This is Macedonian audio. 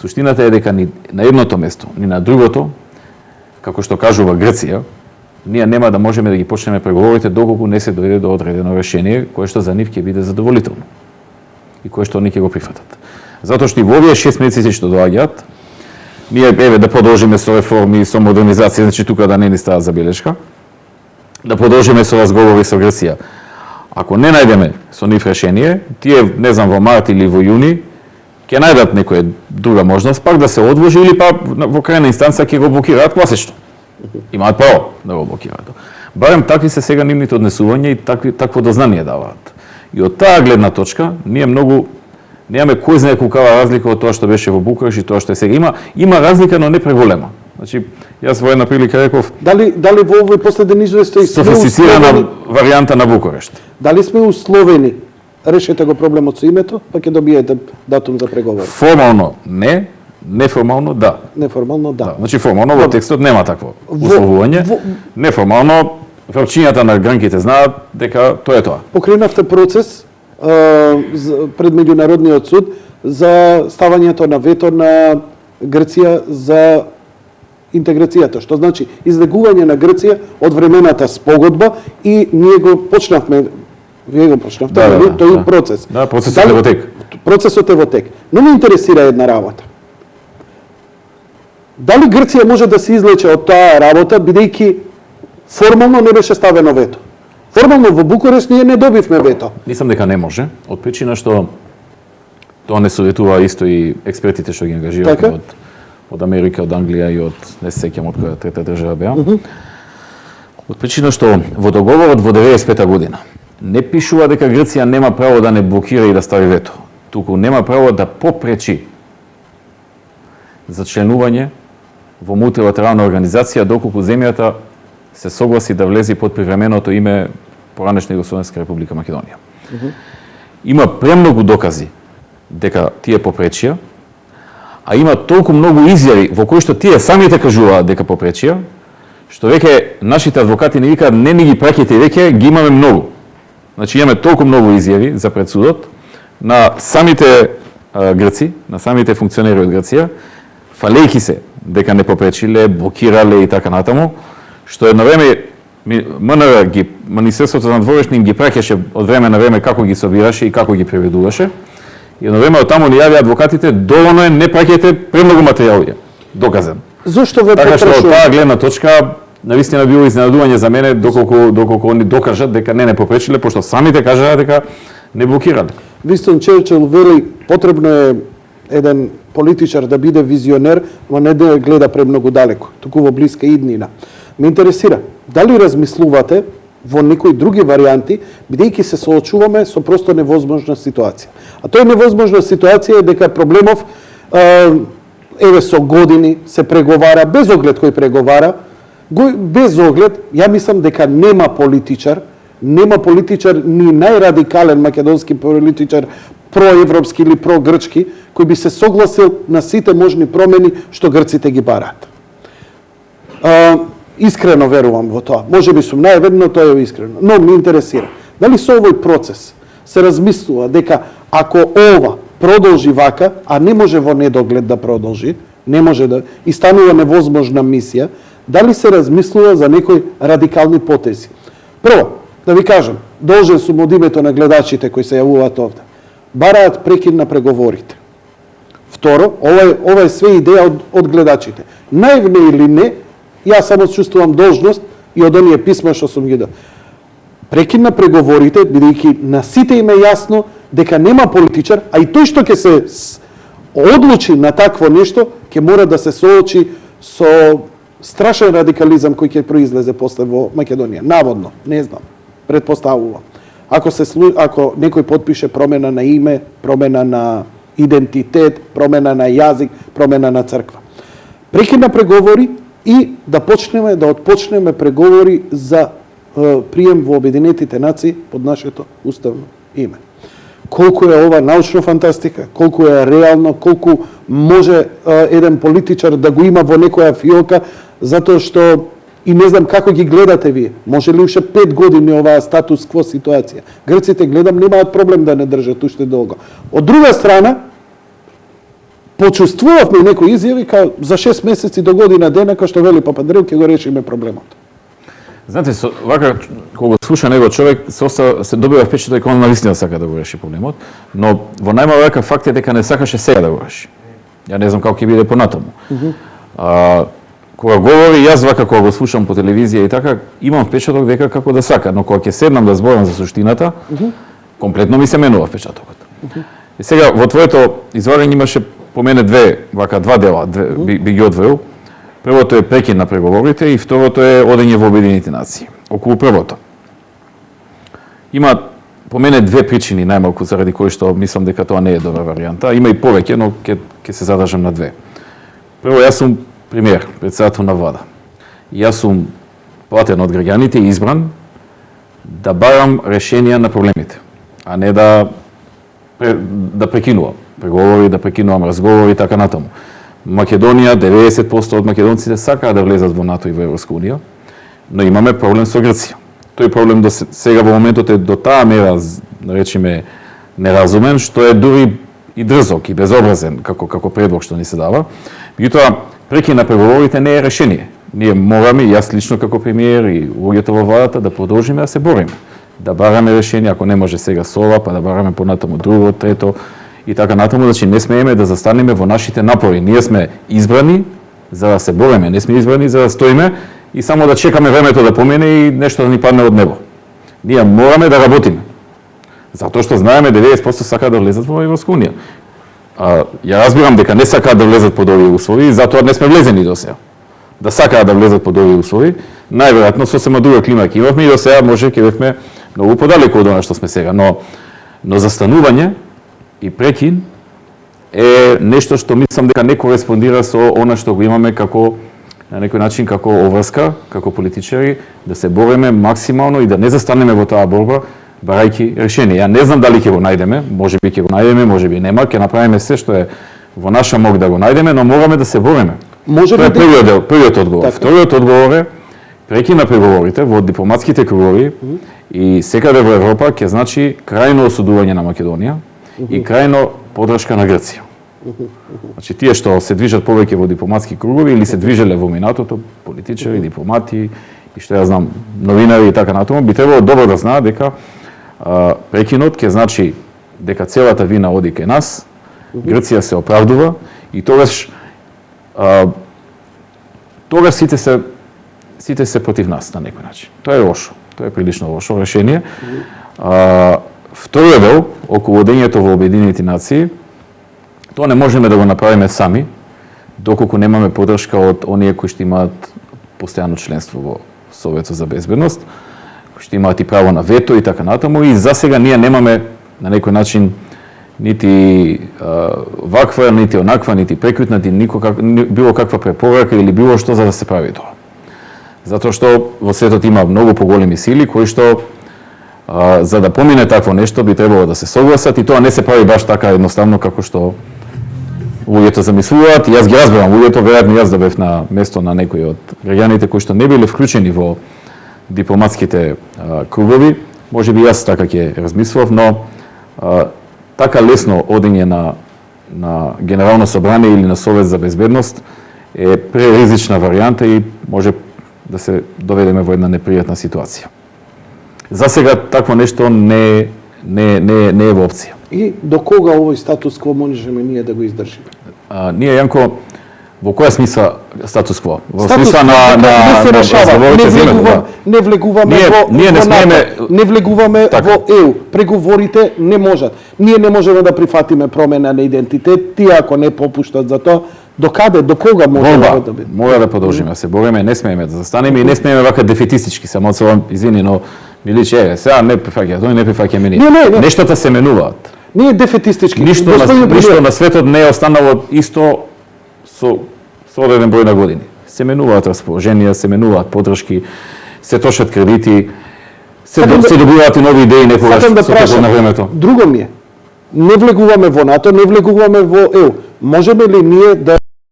Суштината е дека ни на едното место, ни на другото, како што кажува Грција, ние нема да можеме да ги почнеме преговорите доколку не се дојде до одредено решение кое што за нив ќе биде задоволително и кое што они ќе го прифатат. Затоа што и во овие 6 месеци што доаѓаат, ние еве да продолжиме со реформи, со модернизација, значи тука да не ни става забелешка, да продолжиме со разговори со Грција. Ако не најдеме со нив решение, тие, не знам, во март или во јуни, ќе најдат некоја друга можност, пак да се одложи или па во крајна инстанца ќе го блокираат класично. Имаат право да го блокираат. Барем такви се сега нивните однесувања и такво дознание даваат. И од таа гледна точка, ние многу немаме кој знае колкава разлика од тоа што беше во Букуреш и тоа што е сега. Има разлика, но не преголема. Значи, јас во една прилика реков... Дали во овој последен извештај софистицирана варијанта на Букурешт. Дали сме условени? Решете го проблемот со името, па ќе добиете датум за преговори. Формално не, неформално да. Неформално да. Значи формално во текстот нема такво условување. Неформално врачињата на гранките знаат дека тоа е тоа. Покренавте процес пред меѓународниот суд за ставањето на вето на Грција за интеграцијата, што значи излегување на Грција од времената спогодба и ние го почнавме. Вие го почнавте, тој процес. Да, процесот е во тек. Процесот е во тек. Но ме интересира една работа. Дали Грција може да се излече од таа работа, бидејќи формално не беше ставено вето? Формално во Букуреш ние не добивме вето. Мислам дека не може, од причина што тоа не советува исто и експертите што ги ангажираме од Америка, од Англија и од не се сеќам од која трета држава беа. Од причина што во договорот во 95-та година не пишува дека Грција нема право да не блокира и да стави вето, туку нема право да попречи за членување во мултилатерална организација доколку земјата се согласи да влезе под привременото име поранешна Југословенска република Македонија. Има премногу докази дека тие попречија, а има толку многу изјави во кои што тие самите кажуваат дека попречија, што веќе нашите адвокати не викаат не ни ги праќајте, веќе ги имаме многу. Значи имаме толку многу изјави за пред судот на самите грци, на самите функционери од Грција, фалејки се дека не попречиле, блокирале и така натаму, што едно време МНР ги Министерството на дворешни им ги праќаше од време на време како ги собираше и како ги преведуваше. И едно време од таму ни јави адвокатите, доволно е, не праќајте премногу материјали, доказан. Зошто ве така што од таа гледна точка навистина било изненадување за мене доколку они докажат дека не попречиле, пошто самите кажаа дека не блокирале. Винстон Черчил вели потребно е еден политичар да биде визионер, ама не да гледа премногу далеко, туку во блиска иднина. Ме интересира, дали размислувате во некои други варијанти, бидејќи се соочуваме со просто невозможна ситуација. А тоа невозможна ситуација е дека проблемов еве со години се преговара, без оглед кој преговара, без оглед, ја мислам дека нема политичар ни најрадикален македонски политичар, проевропски или прогрчки, кој би се согласил на сите можни промени што грците ги бараат. Искрено верувам во тоа. Може би сум најведно, тоа е искрено. Но ме интересира, дали со овој процес се размислува дека ако ова продолжи вака, а не може во недоглед да продолжи, не може да и станува невозможна мисија, дали се размислува за некои радикални потези? Прво, да ви кажам, должен сум од името на гледачите кои се јавуваат овде. Бараат прекин на преговорите. Второ, ова е све идеја од гледачите. Наивно или не, јас само чувствувам должност и од оние писма што сум ги дал. Прекин на преговорите, бидејќи на сите им е јасно дека нема политичар, а и тој што ќе се одлучи на такво нешто, ќе мора да се соочи со страшен радикализам кој ќе произлезе после во Македонија. Наводно, не знам, предпоставувам. Ако некој подпише промена на име, промена на идентитет, промена на јазик, промена на црква. Прекин на преговори и да отпочнеме преговори за прием во Обединетите нации под нашето уставно име. Колку е ова научна фантастика, колку е реално, колку може еден политичар да го има во некоја фиока, затоа што и не знам како ги гледате вие. Може ли уште 5 години оваа статус кво ситуација? Грците гледам немаат проблем да не држат уште долго. Од друга страна, почувствувавме некои изјави као за 6 месеци до година дена, као што вели Папа Андреј, ќе го решиме проблемот. Знаете, вака, кога го слуша него човек, се добива впечаток дека он навистина сака да го реши проблемот, но во најмал вака факт е дека не сакаше сега да го реши. Ја не знам како ќе биде понатаму. Кога говори, јас вака кога го слушам по телевизија и така, имам впечаток дека како да сака, но кога ќе седнам да зборам за суштината, комплетно ми се менува впечатокот. И сега во твоето излагање имаше по мене два дела, би ги одвоил. Првото е прекин на преговорите и второто е одење во Обединените нации. Околу првото. Има по мене две причини најмалку заради кои што мислам дека тоа не е добра варијанта. Има и повеќе, но ќе се задржам на две. Прво, јас сум премиер, председател на влада. Јас сум платен од граѓаните и избран да барам решенија на проблемите, а не да прекинувам преговори, да прекинувам разговори и така натаму. Македонија, 90% од македонците сакаат да влезат во НАТО и во Европска унија, но имаме проблем со Грција. Тој проблем сега во моментот е до таа мера, наречиме, неразумен, што е дури и дрзок и безобразен како предлог што ни се дава. Меѓутоа, прекин на преговорите не е решение. Ние мораме, јас лично како премиер и луѓето во владата, да продолжиме да се бориме, да бараме решение, ако не може сега со ова, па да бараме понатаму друго, трето и така натаму, значи не смееме да застанеме во нашите напори. Ние сме избрани за да се бориме, не сме избрани за да стоиме и само да чекаме времето да помине и нешто да ни падне од небо. Ние мораме да работиме. Затоа што знаеме 90% сакаат да влезат во Европска унија. Ја разбирам дека не сакаат да влезат под овие услови, затоа не сме влезени до сега. Да сакаат да влезат под овие услови, најверојатно сосема друга клима ќе имавме и до сега може ќе бевме многу подалеку од она што сме сега, но застанување и прекин е нешто што мислам дека не кореспондира со она што го имаме како на некој начин како оврска, како политичари, да се бориме максимално и да не застанеме во таа борба барајќи решение. Ја не знам дали ќе го најдеме, можеби ќе го најдеме, можеби нема, ќе направиме се што е во наша мог да го најдеме, но мораме да се бориме. Тоа е првиот одговор. Вториот одговор е прекин на преговорите во дипломатските кругови и секаде во Европа ќе значи крајно осудување на Македонија и крајно подршка на Грција. Значи тие што се движат повеќе во дипломатски кругови или се движеле во минатото, политичари, дипломати и што ја знам, новинари и така натаму, би требало добро да знаат дека прекинот ќе значи дека целата вина оди кај нас, Грција се оправдува и тогаш сите се против нас на некој начин. Тоа е лошо. Тоа е прилично лошо решение. Вториот дел, околу одењето во Обединените нации, тоа не можеме да го направиме сами, доколку немаме поддршка од оние кои што имаат постојано членство во Советот за безбедност, кои што имаат и право на вето и така натаму, и засега ние немаме на некој начин нити ваква, нити онаква, нити преквитна, било каква препорака или било што за да се прави тоа. Затоа што во светот има многу поголеми сили кои што за да помине такво нешто би требало да се согласат и тоа не се прави баш така едноставно како што луѓето замислуваат. Јас ги разбирам луѓето, веројатно јас да бев на место на некои од граѓаните кои што не биле вклучени во дипломатските кругови, можеби јас така ќе размислував, но така лесно одење на Генерално собрание или на Совет за безбедност е преризична варијанта и може да се доведеме во една непријатна ситуација. За сега такво нешто не е во опција. И до кога овој статус кво можеме ние да го издржиме? Ние, Јанко, во која смисла статус кво? Во смисла не влегуваме во НАТО, не влегуваме во ЕУ. Преговорите не можат. Ние не можеме да прифатиме промена на идентитет, тие ако не попуштат за тоа, до каде, до кога може да биде? Мора да продолжиме да се бориме, не смееме да застанеме и не смееме вака дефетистички, само се извини, но ми личи, сега не прифаќа, тој не прифаќа мене. Нештата се менуваат. Не е дефетистички. Ништо на светот не е останало исто со одреден број на години. Се менуваат расположенија, се менуваат подршки, се трошат кредити, се добиваат и нови идеи некогаш со текот на времето. Друго ми е, не влегуваме во НАТО, не влегуваме во ЕУ. Можеме ли ние да